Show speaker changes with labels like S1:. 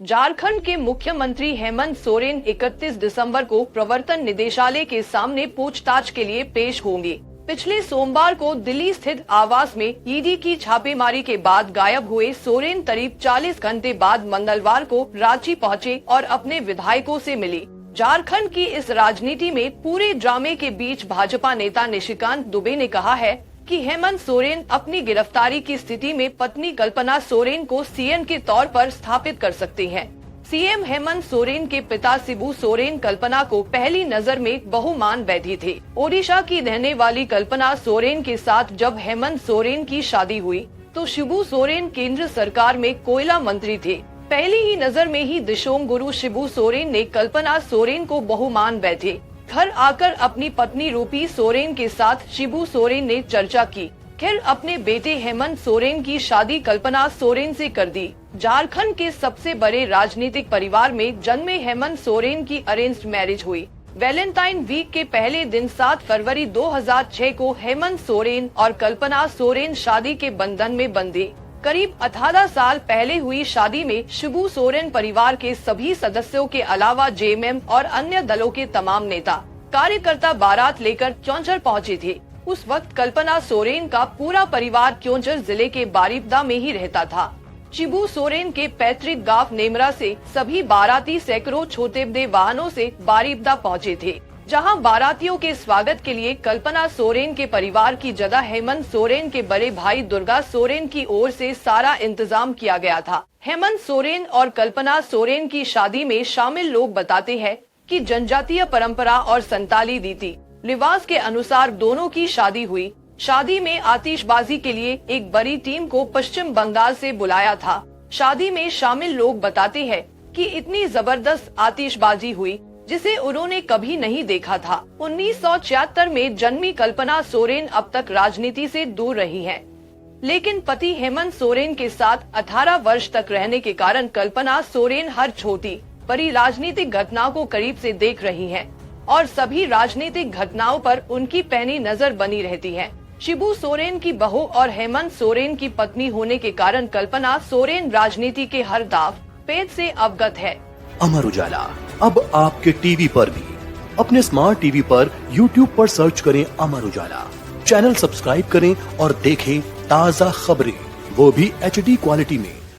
S1: झारखंड के मुख्यमंत्री हेमंत सोरेन 31 दिसंबर को प्रवर्तन निदेशालय के सामने पूछताछ के लिए पेश होंगे। पिछले सोमवार को दिल्ली स्थित आवास में ईडी की छापेमारी के बाद गायब हुए सोरेन करीब 40 घंटे बाद मंगलवार को रांची पहुंचे और अपने विधायकों से मिले। झारखंड की इस राजनीति में पूरे ड्रामे के बीच भाजपा नेता निशिकांत दुबे ने कहा है कि हेमंत सोरेन अपनी गिरफ्तारी की स्थिति में पत्नी कल्पना सोरेन को सीएम के तौर पर स्थापित कर सकते हैं। सीएम हेमंत सोरेन के पिता शिबू सोरेन कल्पना को पहली नजर में बहू मान बैठे थे। ओडिशा की रहने वाली कल्पना सोरेन के साथ जब हेमंत सोरेन की शादी हुई तो शिबू सोरेन केंद्र सरकार में कोयला मंत्री थे। पहली ही नजर में ही दिशोम गुरु शिबू सोरेन ने कल्पना सोरेन को बहू मान बैठे। घर आकर अपनी पत्नी रूपी सोरेन के साथ शिबू सोरेन ने चर्चा की। फिर अपने बेटे हेमंत सोरेन की शादी कल्पना सोरेन से कर दी। झारखंड के सबसे बड़े राजनीतिक परिवार में जन्मे हेमंत सोरेन की अरेंज्ड मैरिज हुई। वैलेंटाइन वीक के पहले दिन 7 फरवरी 2006 को हेमंत सोरेन और कल्पना सोरेन शादी के बंधन में बंधे। करीब 18 साल पहले हुई शादी में शिबू सोरेन परिवार के सभी सदस्यों के अलावा जेएमएम और अन्य दलों के तमाम नेता कार्यकर्ता बारात लेकर क्योंझर पहुंचे थे। उस वक्त कल्पना सोरेन का पूरा परिवार क्योंझर जिले के बारिपदा में ही रहता था। शिबू सोरेन के पैतृक गांव नेमरा से सभी बाराती सैकड़ों छोटे बड़े वाहनों से बारिपदा पहुंचे थे, जहां बारातियों के स्वागत के लिए कल्पना सोरेन के परिवार की जगह हेमंत सोरेन के बड़े भाई दुर्गा सोरेन की ओर से सारा इंतजाम किया गया था। हेमंत सोरेन और कल्पना सोरेन की शादी में शामिल लोग बताते हैं कि जनजातीय परंपरा और संताली रीति रिवाज के अनुसार दोनों की शादी हुई। शादी में आतिशबाजी के लिए एक बड़ी टीम को पश्चिम बंगाल से बुलाया था। शादी में शामिल लोग बताते हैं कि इतनी जबरदस्त आतिशबाजी हुई जिसे उन्होंने कभी नहीं देखा था। 1976 में जन्मी कल्पना सोरेन अब तक राजनीति से दूर रही हैं, लेकिन पति हेमंत सोरेन के साथ 18 वर्ष तक रहने के कारण कल्पना सोरेन हर छोटी बड़ी राजनीतिक घटनाओं को करीब से देख रही हैं और सभी राजनीतिक घटनाओं पर उनकी पैनी नजर बनी रहती है। शिबू सोरेन की बहू और हेमंत सोरेन की पत्नी होने के कारण कल्पना सोरेन राजनीति के हर दाव पेच से अवगत है।
S2: अमर उजाला अब आपके टीवी पर भी। अपने स्मार्ट टीवी पर YouTube पर सर्च करें अमर उजाला, चैनल सब्सक्राइब करें और देखें ताज़ा खबरें, वो भी HD क्वालिटी में।